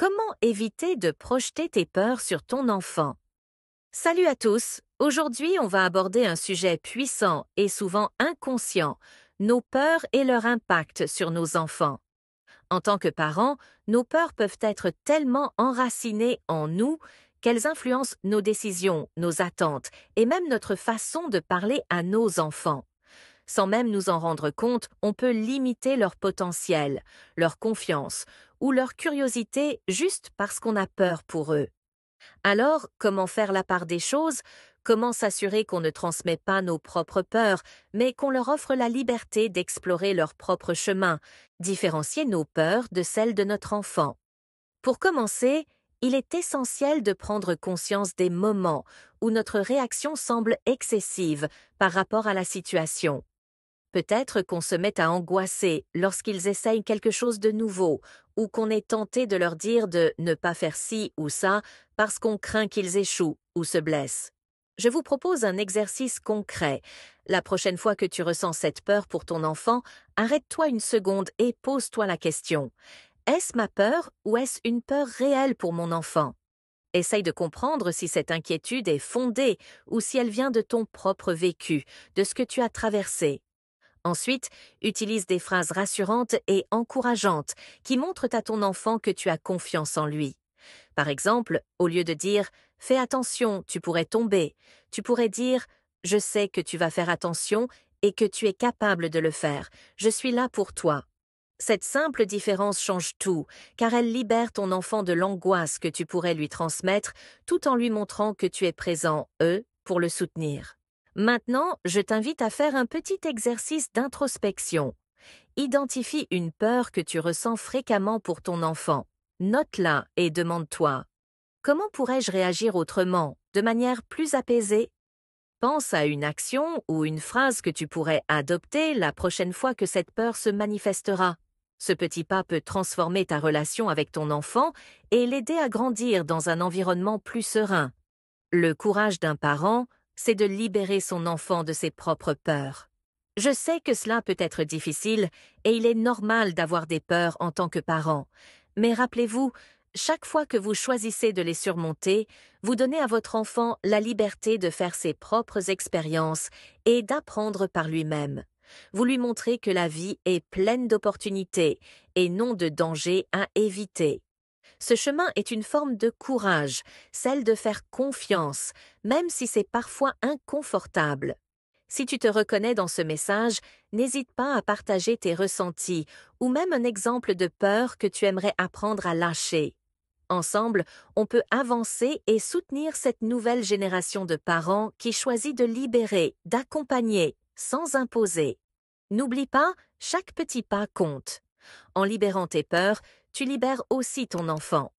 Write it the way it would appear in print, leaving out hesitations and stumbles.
Comment éviter de projeter tes peurs sur ton enfant? Salut à tous! Aujourd'hui, on va aborder un sujet puissant et souvent inconscient, nos peurs et leur impact sur nos enfants. En tant que parents, nos peurs peuvent être tellement enracinées en nous qu'elles influencent nos décisions, nos attentes et même notre façon de parler à nos enfants. Sans même nous en rendre compte, on peut limiter leur potentiel, leur confiance ou leur curiosité juste parce qu'on a peur pour eux. Alors, comment faire la part des choses? Comment s'assurer qu'on ne transmet pas nos propres peurs, mais qu'on leur offre la liberté d'explorer leur propre chemin, différencier nos peurs de celles de notre enfant? Pour commencer, il est essentiel de prendre conscience des moments où notre réaction semble excessive par rapport à la situation. Peut-être qu'on se met à angoisser lorsqu'ils essayent quelque chose de nouveau, ou qu'on est tenté de leur dire de ne pas faire ci ou ça parce qu'on craint qu'ils échouent ou se blessent. Je vous propose un exercice concret. La prochaine fois que tu ressens cette peur pour ton enfant, arrête-toi une seconde et pose-toi la question. Est-ce ma peur ou est-ce une peur réelle pour mon enfant? Essaye de comprendre si cette inquiétude est fondée ou si elle vient de ton propre vécu, de ce que tu as traversé. Ensuite, utilise des phrases rassurantes et encourageantes qui montrent à ton enfant que tu as confiance en lui. Par exemple, au lieu de dire « Fais attention, tu pourrais tomber », tu pourrais dire « Je sais que tu vas faire attention et que tu es capable de le faire. Je suis là pour toi. » Cette simple différence change tout, car elle libère ton enfant de l'angoisse que tu pourrais lui transmettre tout en lui montrant que tu es présent, pour le soutenir. Maintenant, je t'invite à faire un petit exercice d'introspection. Identifie une peur que tu ressens fréquemment pour ton enfant. Note-la et demande-toi, comment pourrais-je réagir autrement, de manière plus apaisée? Pense à une action ou une phrase que tu pourrais adopter la prochaine fois que cette peur se manifestera. Ce petit pas peut transformer ta relation avec ton enfant et l'aider à grandir dans un environnement plus serein. Le courage d'un parent, c'est de libérer son enfant de ses propres peurs. Je sais que cela peut être difficile et il est normal d'avoir des peurs en tant que parent. Mais rappelez-vous, chaque fois que vous choisissez de les surmonter, vous donnez à votre enfant la liberté de faire ses propres expériences et d'apprendre par lui-même. Vous lui montrez que la vie est pleine d'opportunités et non de dangers à éviter. Ce chemin est une forme de courage, celle de faire confiance, même si c'est parfois inconfortable. Si tu te reconnais dans ce message, n'hésite pas à partager tes ressentis ou même un exemple de peur que tu aimerais apprendre à lâcher. Ensemble, on peut avancer et soutenir cette nouvelle génération de parents qui choisit de libérer, d'accompagner, sans imposer. N'oublie pas, chaque petit pas compte. En libérant tes peurs, tu libères aussi ton enfant.